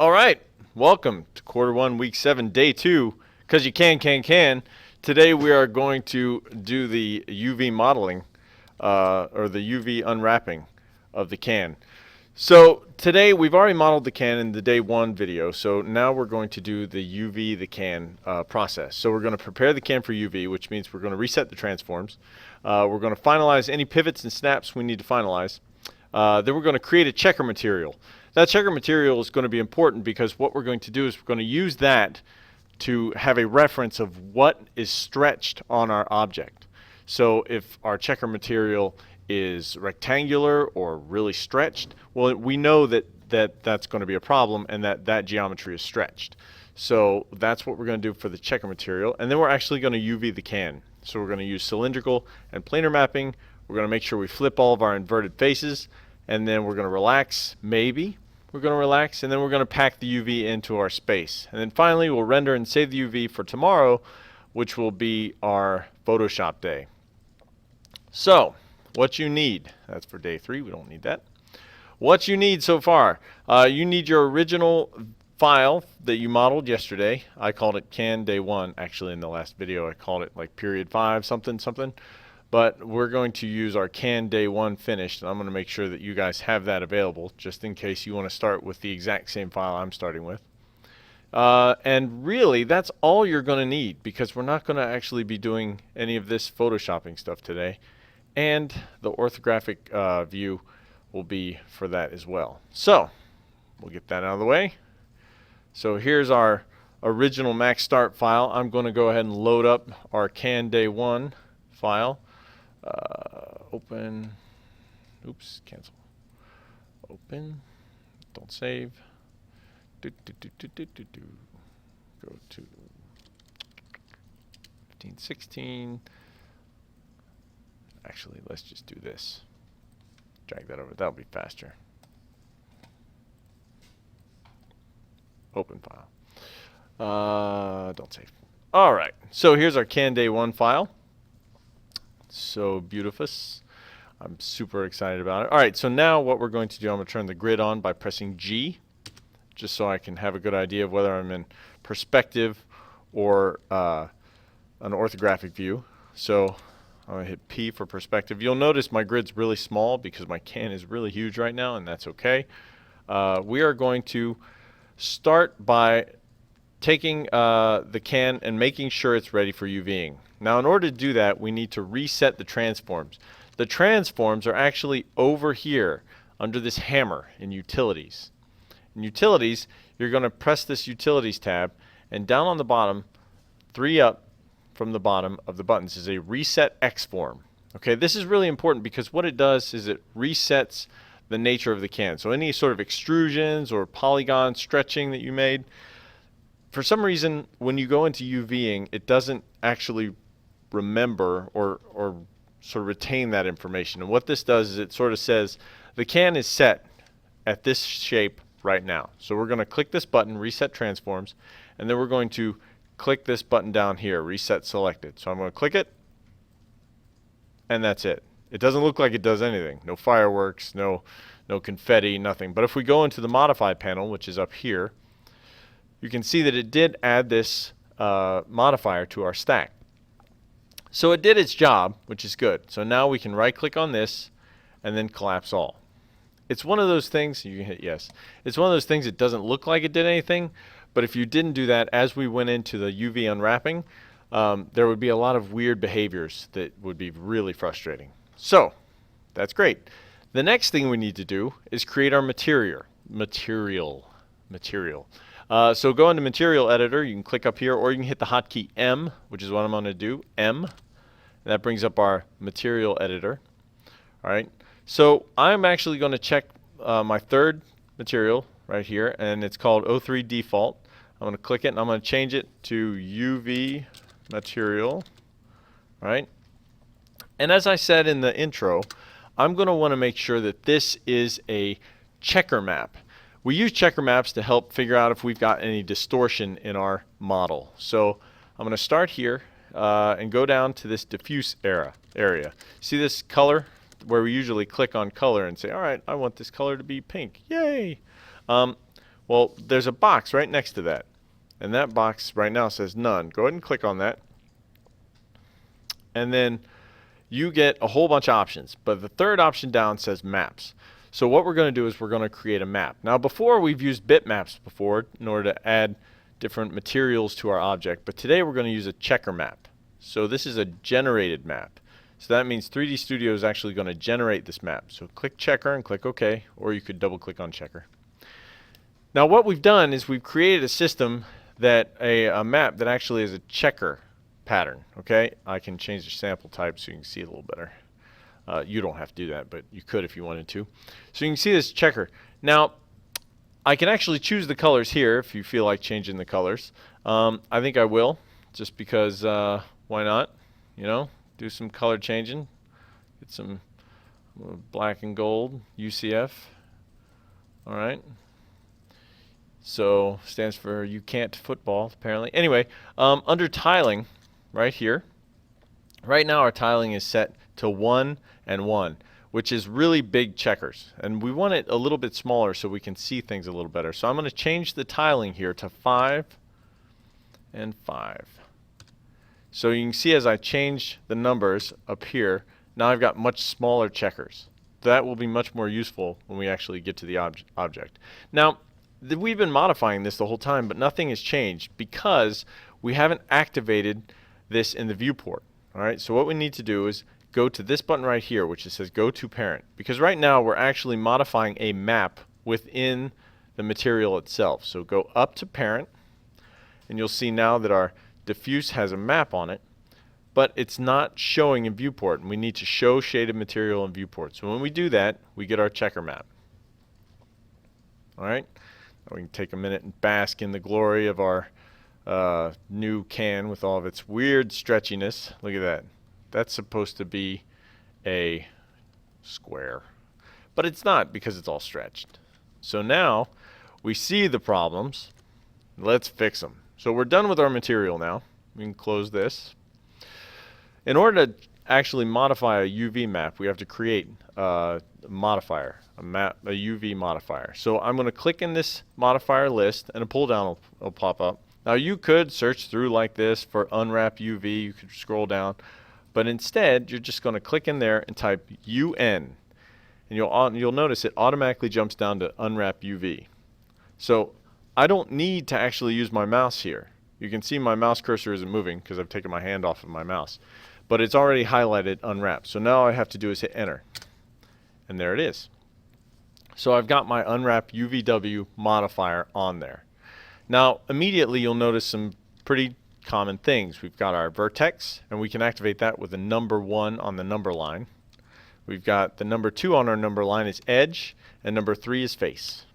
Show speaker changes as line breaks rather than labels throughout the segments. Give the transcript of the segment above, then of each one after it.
All right, welcome to Q1 Week 7, Day 2, because you can. Today we are going to do the UV modeling, or the UV unwrapping of the can. So today we've already modeled the can in the Day 1 video, so now we're going to do the UV the can process. So we're going to prepare the can for UV, which means we're going to reset the transforms. We're going to finalize any pivots and snaps we need to finalize. Then we're going to create a checker material. That checker material is going to be important because what we're going to do is we're going to use that to have a reference of what is stretched on our object. So if our checker material is rectangular or really stretched, well, we know that's going to be a problem and that geometry is stretched. So that's what we're going to do for the checker material. And then we're actually going to UV the can. So we're going to use cylindrical and planar mapping. We're going to make sure we flip all of our inverted faces, and then we're going to relax, maybe. We're going to relax, and then we're going to pack the UV into our space. And then finally, we'll render and save the UV for tomorrow, which will be our Photoshop day. So, what you need, that's for Day 3, we don't need that. What you need so far, you need your original file that you modeled yesterday. I called it can Day 1. Actually, in the last video, I called it like period 5, something. But we're going to use our can Day 1 finished, and I'm going to make sure that you guys have that available just in case you want to start with the exact same file I'm starting with. And really, that's all you're going to need because we're not going to actually be doing any of this photoshopping stuff today. And the orthographic view will be for that as well. So we'll get that out of the way. So here's our original max start file. I'm going to go ahead and load up our can Day 1 file. Open, oops, cancel, open, don't save, go to 1516, actually let's just do this, drag that over, that'll be faster, open file, don't save. Alright, so here's our can Day 1 file. So beautiful. I'm super excited about it. All right, so now what we're going to do, I'm going to turn the grid on by pressing G, just so I can have a good idea of whether I'm in perspective or an orthographic view. So I'm going to hit P for perspective. You'll notice my grid's really small because my can is really huge right now, and that's okay. We are going to start by taking the can and making sure it's ready for UVing. Now, in order to do that, we need to reset the transforms. The transforms are actually over here under this hammer in Utilities. In Utilities, you're going to press this Utilities tab, and down on the bottom, 3 up from the bottom of the buttons is a Reset X form. Okay, this is really important because what it does is it resets the nature of the can. So any sort of extrusions or polygon stretching that you made, for some reason, when you go into UVing, it doesn't actually remember or sort of retain that information. And what this does is it sort of says the can is set at this shape right now. So we're going to click this button, Reset Transforms, and then we're going to click this button down here, Reset Selected. So I'm going to click it, and that's it. It doesn't look like it does anything. No fireworks, no confetti, nothing. But if we go into the Modify panel, which is up here, you can see that it did add this modifier to our stack. So it did its job, which is good. So now we can right click on this and then collapse all. It's one of those things, you can hit yes. It's one of those things that doesn't look like it did anything, but if you didn't do that as we went into the UV unwrapping, there would be a lot of weird behaviors that would be really frustrating. So that's great. The next thing we need to do is create our material. So go into Material Editor, you can click up here, or you can hit the hotkey M, which is what I'm going to do, M. And that brings up our Material Editor. All right. So I'm actually going to check my third material right here, and it's called O3 Default. I'm going to click it, and I'm going to change it to UV Material. All right. And as I said in the intro, I'm going to want to make sure that this is a checker map. We use checker maps to help figure out if we've got any distortion in our model. So I'm going to start here and go down to this diffuse area. See this color where we usually click on color and say, all right, I want this color to be pink. Yay! Well, there's a box right next to that. And that box right now says none. Go ahead and click on that. And then you get a whole bunch of options. But the third option down says maps. So what we're going to do is we're going to create a map. Now before, we've used bitmaps before in order to add different materials to our object. But today we're going to use a checker map. So this is a generated map. So that means 3D Studio is actually going to generate this map. So click checker and click OK, or you could double click on checker. Now what we've done is we've created a system that a map that actually is a checker pattern. Okay, I can change the sample type so you can see it a little better. You don't have to do that, but you could if you wanted to. So you can see this checker. Now I can actually choose the colors here if you feel like changing the colors. I think I will, just because why not? You know, do some color changing. Get some black and gold, UCF. All right. So stands for you can't football, apparently. Anyway, under tiling, right here, right now our tiling is set to 1 and 1, which is really big checkers. And we want it a little bit smaller so we can see things a little better. So I'm going to change the tiling here to 5 and 5. So you can see as I change the numbers up here, now I've got much smaller checkers. That will be much more useful when we actually get to the object. Now, we've been modifying this the whole time, but nothing has changed because we haven't activated this in the viewport. All right, so what we need to do is go to this button right here, which it says Go to Parent, because right now we're actually modifying a map within the material itself. So go up to Parent, and you'll see now that our diffuse has a map on it, but it's not showing in viewport, and we need to show shaded material in viewport. So when we do that, we get our checker map. All right. We can take a minute and bask in the glory of our new can with all of its weird stretchiness. Look at that. That's supposed to be a square, but it's not because it's all stretched. So now we see the problems. Let's fix them. So we're done with our material now. We can close this. In order to actually modify a UV map, we have to create a modifier, a UV modifier. So I'm going to click in this modifier list, and a pull down will pop up. Now you could search through like this for unwrap UV. You could scroll down, but instead you're just going to click in there and type UN, and you'll notice it automatically jumps down to unwrap UV. So I don't need to actually use my mouse here. You can see my mouse cursor isn't moving because I've taken my hand off of my mouse, but it's already highlighted unwrap. So now all I have to do is hit enter, and there it is. So I've got my unwrap UVW modifier on there. Now immediately you'll notice some pretty common things. We've got our vertex, and we can activate that with a number 1 on the number line. We've got the number 2 on our number line is edge, and number 3 is face.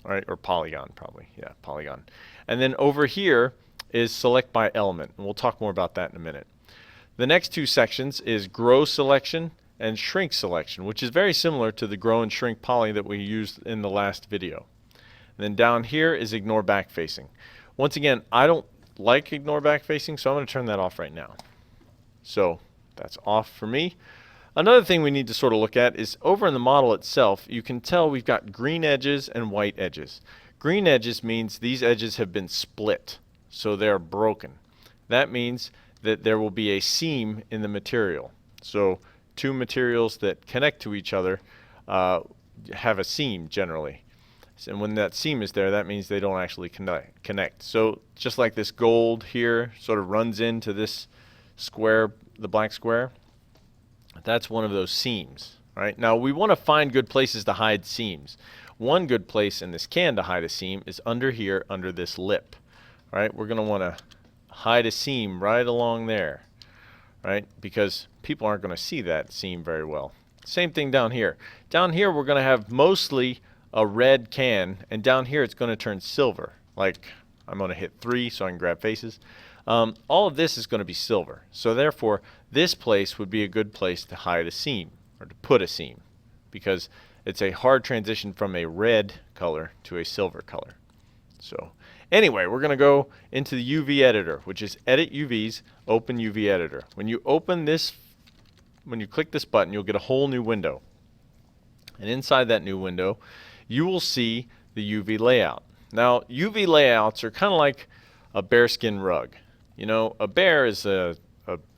All right, or polygon probably. Yeah, polygon. And then over here is select by element, and we'll talk more about that in a minute. The next 2 sections is grow selection and shrink selection, which is very similar to the grow and shrink poly that we used in the last video. And then down here is ignore backfacing. Once again, I don't like ignore backfacing, so I'm going to turn that off right now. So that's off for me. Another thing we need to sort of look at is over in the model itself, you can tell we've got green edges and white edges. Green edges means these edges have been split, so they're broken. That means that there will be a seam in the material. So 2 materials that connect to each other have a seam generally. And when that seam is there, that means they don't actually connect. So just like this gold here sort of runs into this square, the black square, that's one of those seams. Right? Now we want to find good places to hide seams. One good place in this can to hide a seam is under here, under this lip. Right? We're going to want to hide a seam right along there, right? Because people aren't going to see that seam very well. Same thing down here. Down here we're going to have mostly a red can, and down here it's going to turn silver. Like I'm going to hit 3 so I can grab faces. All of this is going to be silver. So therefore this place would be a good place to hide a seam, or to put a seam, because it's a hard transition from a red color to a silver color. So anyway, we're going to go into the UV editor, which is Edit UVs, Open UV Editor. When you open this, when you click this button, you'll get a whole new window. And inside that new window, you will see the UV layout. Now, UV layouts are kind of like a bearskin rug. You know, a bear is a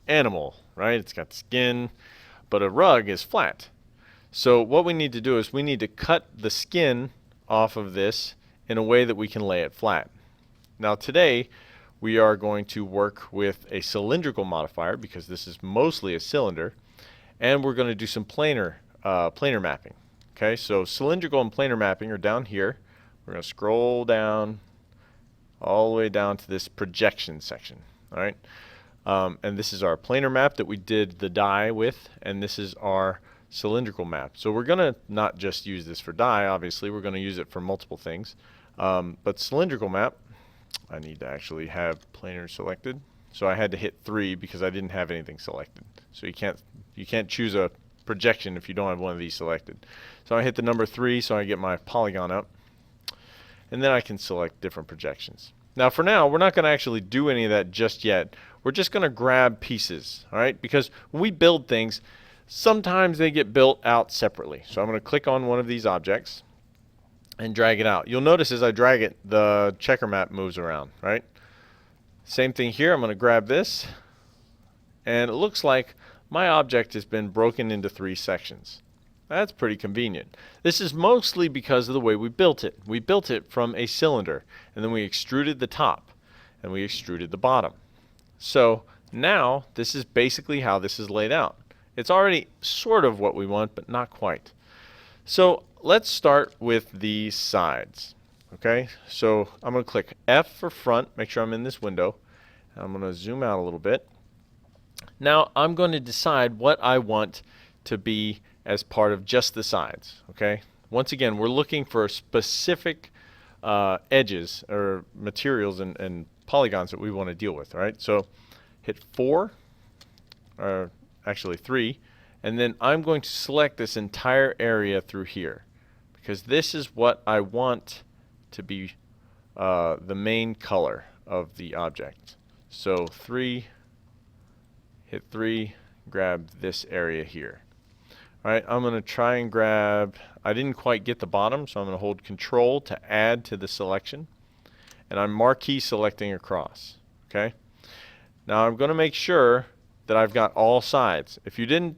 animal, right? It's got skin, but a rug is flat. So what we need to do is we need to cut the skin off of this in a way that we can lay it flat. Now today we are going to work with a cylindrical modifier because this is mostly a cylinder, and we're going to do some planar mapping. Okay, so cylindrical and planar mapping are down here. We're going to scroll down all the way down to this projection section. All right. And this is our planar map that we did the die with, and this is our cylindrical map. So we're going to not just use this for die, obviously, we're going to use it for multiple things. But cylindrical map, I need to actually have planar selected. So I had to hit 3 because I didn't have anything selected. So you can't choose a projection if you don't have one of these selected. So I hit the number 3 so I get my polygon up, and then I can select different projections. Now for now, we're not going to actually do any of that just yet. We're just going to grab pieces, all right? Because when we build things, sometimes they get built out separately. So I'm going to click on one of these objects and drag it out. You'll notice as I drag it, the checker map moves around, right? Same thing here. I'm going to grab this, and it looks like my object has been broken into 3 sections. That's pretty convenient. This is mostly because of the way we built it. We built it from a cylinder, and then we extruded the top, and we extruded the bottom. So now this is basically how this is laid out. It's already sort of what we want, but not quite. So let's start with the sides. Okay, so I'm going to click F for front, make sure I'm in this window. I'm going to zoom out a little bit. Now I'm going to decide what I want to be as part of just the sides. Okay, once again, we're looking for specific edges or materials and polygons that we want to deal with. All right, so hit 4, or actually 3, and then I'm going to select this entire area through here because this is what I want to be the main color of the object. So 3, hit 3, grab this area here. All right, I'm going to try and grab, I didn't quite get the bottom, so I'm going to hold Control to add to the selection, and I'm marquee selecting across. Okay, now I'm going to make sure that I've got all sides. If you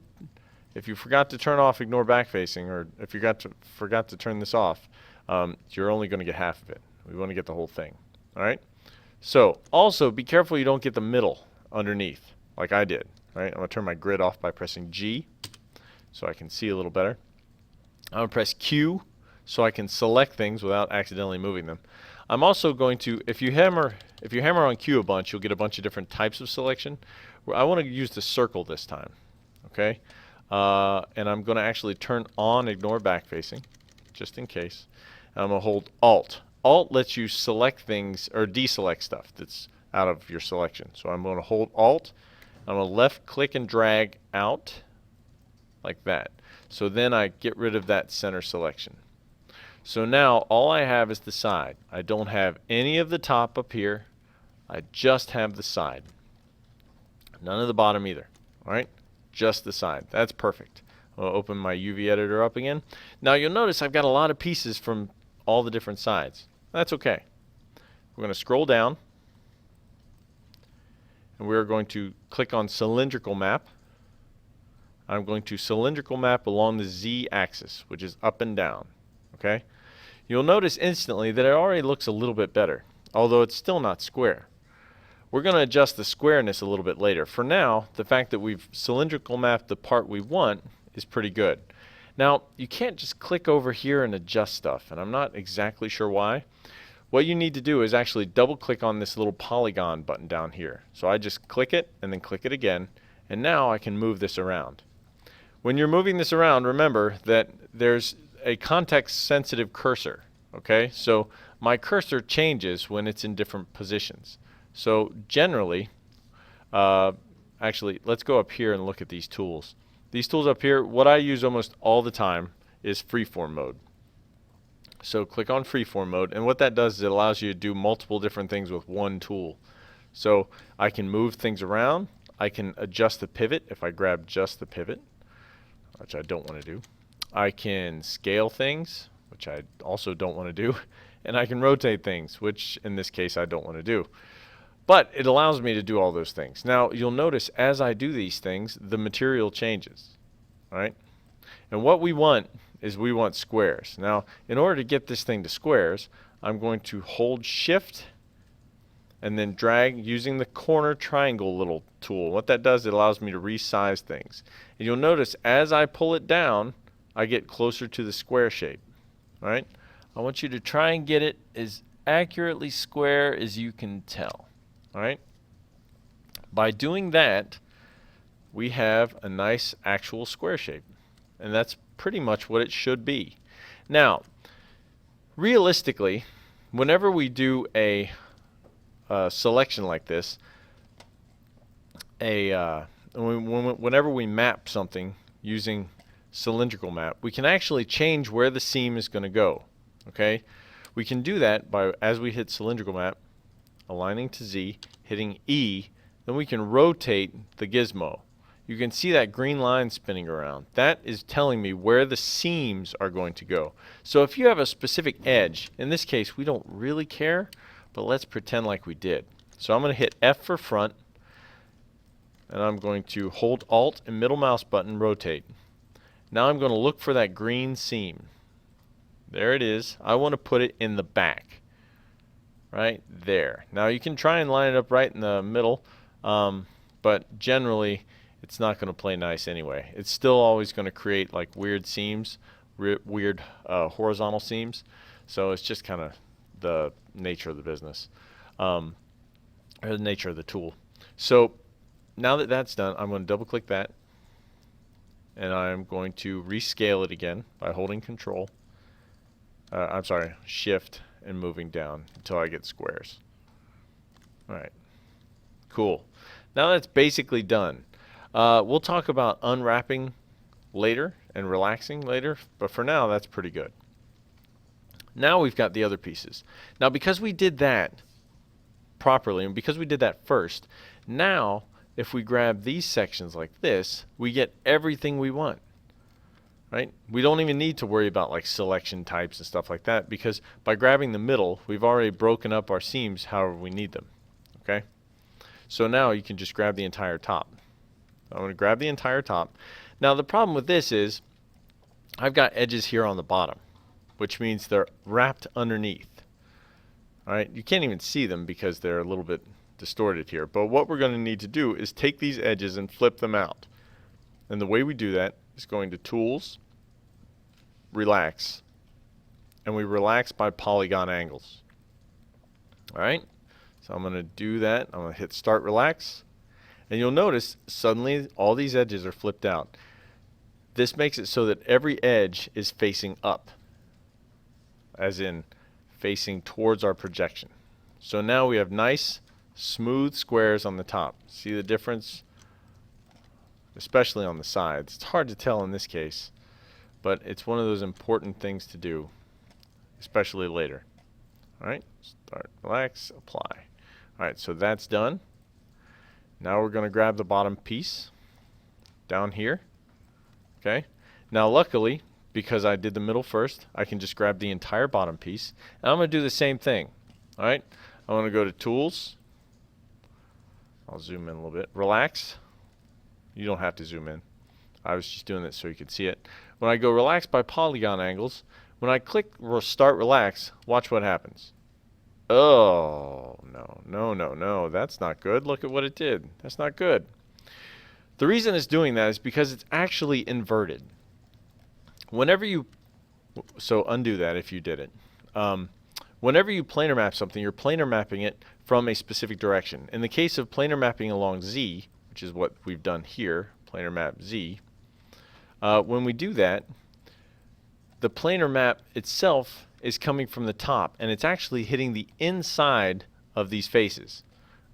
forgot to turn off ignore backfacing, or if you forgot to turn this off, you're only going to get half of it. We want to get the whole thing. All right, so also be careful you don't get the middle underneath like I did. All right, I'm going to turn my grid off by pressing G so I can see a little better. I'm going to press Q so I can select things without accidentally moving them. I'm also going to, if you hammer on Q a bunch, you'll get a bunch of different types of selection. I want to use the circle this time. Okay, and I'm going to actually turn on ignore backfacing just in case. And I'm going to hold Alt. Alt lets you select things or deselect stuff that's out of your selection. So I'm going to hold Alt. I'm going to left click and drag out like that. So then I get rid of that center selection. So now all I have is the side. I don't have any of the top up here. I just have the side. None of the bottom either. All right, just the side. That's perfect. I'll open my UV editor up again. Now you'll notice I've got a lot of pieces from all the different sides. That's okay. We're going to scroll down, and we're going to click on cylindrical map. I'm going to cylindrical map along the Z axis, which is up and down. Okay, you'll notice instantly that it already looks a little bit better, although it's still not square. We're going to adjust the squareness a little bit later. For now, the fact that we've cylindrical mapped the part we want is pretty good. Now, you can't just click over here and adjust stuff, and I'm not exactly sure why. What you need to do is actually double click on this little polygon button down here. So I just click it and then click it again, and now I can move this around. When you're moving this around, remember that there's a context-sensitive cursor. Okay, so my cursor changes when it's in different positions. So generally, actually, let's go up here and look at these tools. These tools up here, what I use almost all the time is Freeform Mode. So click on Freeform Mode, and what that does is it allows you to do multiple different things with one tool. So I can move things around. I can adjust the pivot if I grab just the pivot, which I don't want to do. I can scale things, which I also don't want to do. and I can rotate things, which in this case I don't want to do. But it allows me to do all those things. Now you'll notice as I do these things, the material changes. All right? And what we want is we want squares. Now, in order to get this thing to squares, I'm going to hold shift and then drag using the corner triangle little tool. What that does, it allows me to resize things. And you'll notice as I pull it down, I get closer to the square shape. All right? I want you to try and get it as accurately square as you can tell. All right? By doing that, we have a nice actual square shape. And that's pretty much what it should be. Now, realistically, whenever we do a selection like this, whenever we map something using cylindrical map, we can actually change where the seam is going to go. Okay, we can do that by, as we hit cylindrical map, aligning to Z, hitting E, then we can rotate the gizmo. You can see that green line spinning around. That is telling me where the seams are going to go. So if you have a specific edge, in this case we don't really care, but let's pretend like we did. So I'm going to hit F for front, and I'm going to hold Alt and middle mouse button, rotate. Now I'm going to look for that green seam. There it is. I want to put it in the back. Right there. Now you can try and line it up right in the middle, but generally it's not going to play nice anyway. It's still always going to create like weird seams, weird horizontal seams. So it's just kind of the nature of the business, or the nature of the tool. So now that that's done, I'm going to double click that, and I'm going to rescale it again by holding Control. I'm sorry, Shift and moving down until I get squares. All right, cool. Now that's basically done. We'll talk about unwrapping later and relaxing later, but for now that's pretty good. Now we've got the other pieces. Now because we did that properly and because we did that first, now if we grab these sections like this, we get everything we want. Right? We don't even need to worry about like selection types and stuff like that, because by grabbing the middle, we've already broken up our seams however we need them. Okay? So now you can just grab the entire top. I'm going to grab the entire top. Now the problem with this is I've got edges here on the bottom, which means they're wrapped underneath. All right? You can't even see them because they're a little bit distorted here. But what we're going to need to do is take these edges and flip them out. And the way we do that is going to Tools, Relax, and we relax by polygon angles. All right, so I'm going to do that. I'm going to hit Start Relax, and you'll notice suddenly all these edges are flipped out. This makes it so that every edge is facing up, as in facing towards our projection. So now we have nice, smooth squares on the top. See the difference? Especially on the sides. It's hard to tell in this case, but it's one of those important things to do, especially later. All right, Start, Relax, Apply. All right, so that's done. Now we're going to grab the bottom piece down here. Okay, now luckily, because I did the middle first, I can just grab the entire bottom piece, and I'm going to do the same thing. All right, I want to go to Tools. I'll zoom in a little bit. Relax. You don't have to zoom in. I was just doing it so you could see it. When I go Relax by polygon angles, when I click Start Relax, watch what happens. Oh, no. That's not good. Look at what it did. That's not good. The reason it's doing that is because it's actually inverted. Whenever you, so undo that if you did it. Whenever you planar map something, you're planar mapping it from a specific direction. In the case of planar mapping along Z, which is what we've done here, planar map Z, when we do that, the planar map itself is coming from the top, and it's actually hitting the inside of these faces.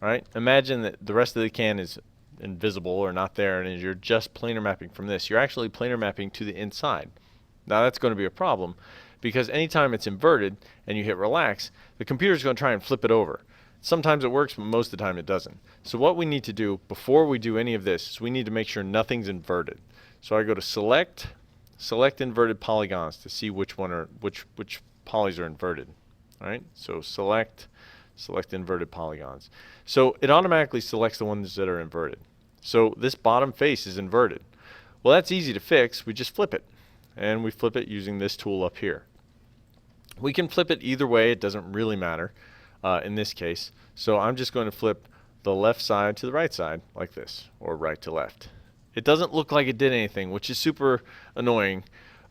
All right? Imagine that the rest of the can is invisible or not there, and you're just planar mapping from this. You're actually planar mapping to the inside. Now that's going to be a problem, because anytime it's inverted and you hit Relax, the computer's going to try and flip it over. Sometimes it works, but most of the time it doesn't. So what we need to do before we do any of this is we need to make sure nothing's inverted. So I go to Select Inverted Polygons to see which one are which polys are inverted. All right, so select inverted polygons. So it automatically selects the ones that are inverted. So this bottom face is inverted. Well, that's easy to fix. We just flip it. And we flip it using this tool up here. We can flip it either way. It doesn't really matter in this case. So I'm just going to flip the left side to the right side like this, or right to left. It doesn't look like it did anything, which is super annoying.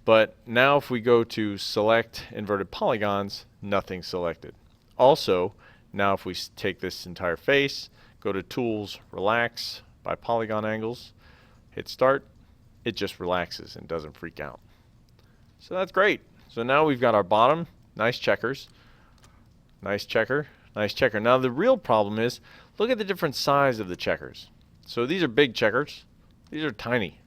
But now if we go to select inverted polygons, nothing's selected. Also, now if we take this entire face, go to tools, relax by polygon angles, hit start, it just relaxes and doesn't freak out. So that's great. So now we've got our bottom, nice checkers, nice checker, nice checker. Now the real problem is, look at the different size of the checkers. So these are big checkers, these are tiny.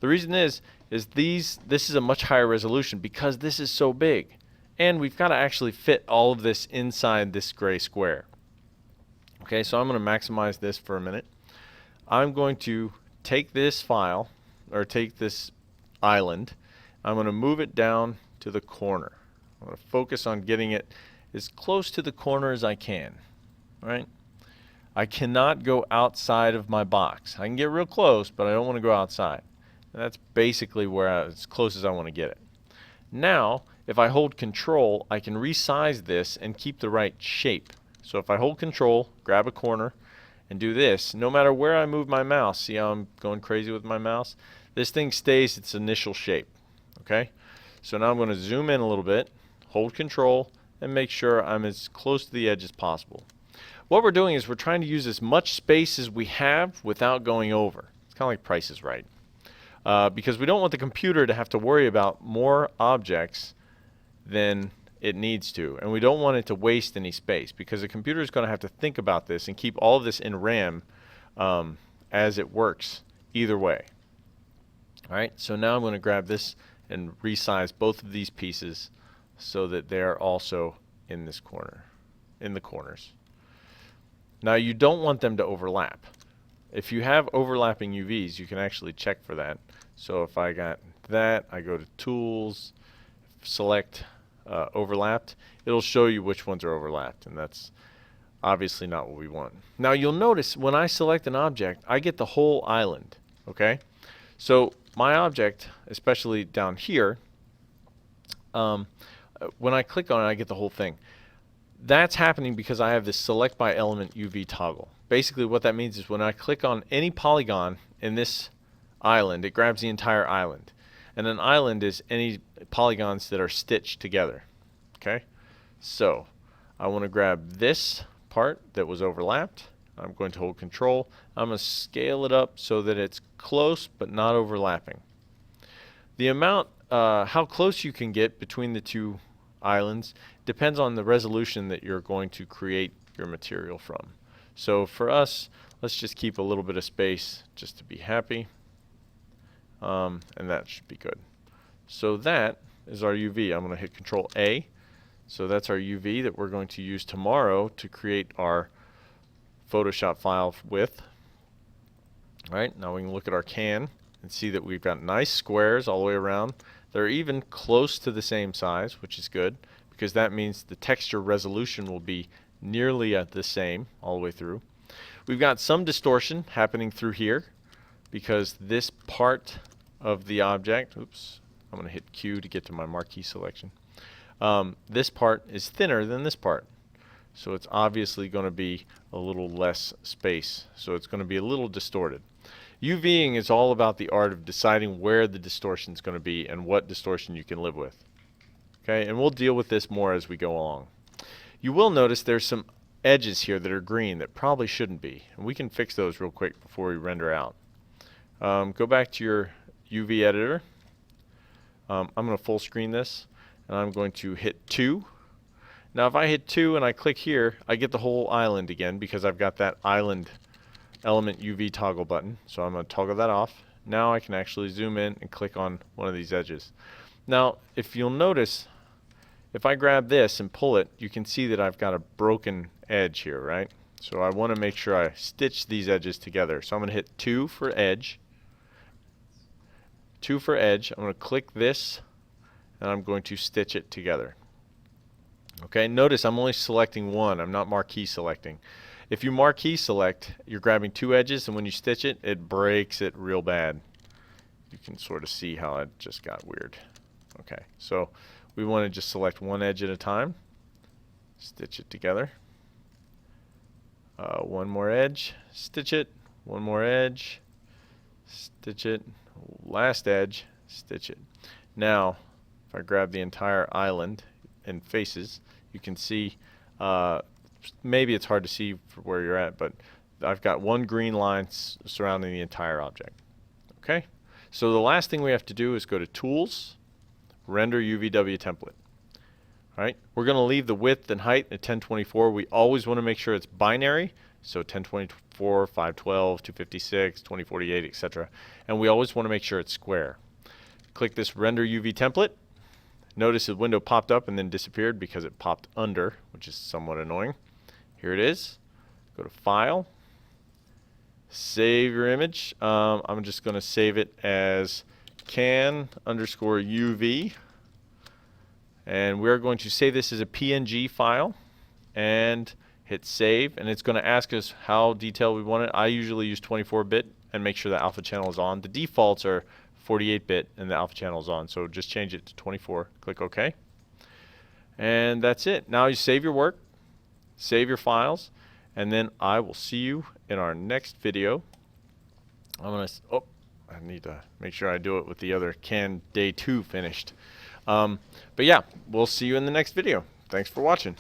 The reason is this is a much higher resolution because this is so big. And we've got to actually fit all of this inside this gray square. Okay, so I'm going to maximize this for a minute. I'm going to take this file, or take this island. I'm going to move it down to the corner. I'm going to focus on getting it as close to the corner as I can. Right? I cannot go outside of my box. I can get real close, but I don't want to go outside. And that's basically where as close as I want to get it. Now, if I hold Control, I can resize this and keep the right shape. So if I hold Control, grab a corner, and do this, no matter where I move my mouse, see how I'm going crazy with my mouse? This thing stays its initial shape. Okay? So now I'm going to zoom in a little bit, hold Control, and make sure I'm as close to the edge as possible. What we're doing is we're trying to use as much space as we have without going over. It's kind of like Price is Right. Because we don't want the computer to have to worry about more objects than it needs to. And we don't want it to waste any space, because the computer is going to have to think about this and keep all of this in RAM as it works either way. All right, so now I'm going to grab this and resize both of these pieces so that they're also in this corner, in the corners. Now you don't want them to overlap. If you have overlapping UVs, you can actually check for that. So if I got that, I go to Tools, select Overlapped. It'll show you which ones are overlapped, and that's obviously not what we want. Now you'll notice when I select an object, I get the whole island. Okay? So my object, especially down here, when I click on it, I get the whole thing. That's happening because I have this Select by Element UV toggle. Basically what that means is when I click on any polygon in this island, it grabs the entire island. And an island is any polygons that are stitched together. Okay? So I want to grab this part that was overlapped. I'm going to hold Control. I'm going to scale it up so that it's close but not overlapping. The amount, how close you can get between the two islands depends on the resolution that you're going to create your material from. So for us, let's just keep a little bit of space just to be happy. And that should be good. So that is our UV. I'm going to hit Control A. So that's our UV that we're going to use tomorrow to create our Photoshop file with. All right, now we can look at our can and see that we've got nice squares all the way around. They're even close to the same size, which is good, because that means the texture resolution will be nearly at the same all the way through. We've got some distortion happening through here because this part of the object, oops, I'm going to hit Q to get to my marquee selection. This part is thinner than this part. So it's obviously going to be a little less space. So it's going to be a little distorted. UVing is all about the art of deciding where the distortion is going to be and what distortion you can live with. Okay, and we'll deal with this more as we go along. You will notice there's some edges here that are green that probably shouldn't be. And we can fix those real quick before we render out. Go back to your UV editor. I'm going to full screen this, and I'm going to hit 2. Now if I hit 2 and I click here, I get the whole island again because I've got that island element UV toggle button. So I'm going to toggle that off. Now I can actually zoom in and click on one of these edges. Now if you'll notice, if I grab this and pull it, you can see that I've got a broken edge here, right? So I want to make sure I stitch these edges together. So I'm going to hit 2 for edge. 2 for edge. I'm going to click this, and I'm going to stitch it together. Okay, notice I'm only selecting one. I'm not marquee selecting. If you marquee select, you're grabbing two edges, and when you stitch it, it breaks it real bad. You can sort of see how it just got weird. Okay, so we want to just select one edge at a time, stitch it together. One more edge, stitch it, one more edge, stitch it, last edge, stitch it. Now, if I grab the entire island and faces, you can see, maybe it's hard to see for where you're at, but I've got one green line surrounding the entire object. Okay, so the last thing we have to do is go to Tools, Render UVW Template. All right, we're going to leave the width and height at 1024. We always want to make sure it's binary, so 1024, 512, 256, 2048, etc. And we always want to make sure it's square. Click this Render UV Template. Notice the window popped up and then disappeared because it popped under, which is somewhat annoying. Here it is. Go to File, save your image. I'm just going to save it as can_UV. And we're going to save this as a PNG file and hit save, and it's going to ask us how detailed we want it. I usually use 24-bit and make sure the alpha channel is on. The defaults are 48-bit and the alpha channel is on, so just change it to 24. Click OK. And that's it. Now you save your work, save your files, and then I will see you in our next video. I need to make sure I do it with the other can day 2 finished. But yeah, we'll see you in the next video. Thanks for watching.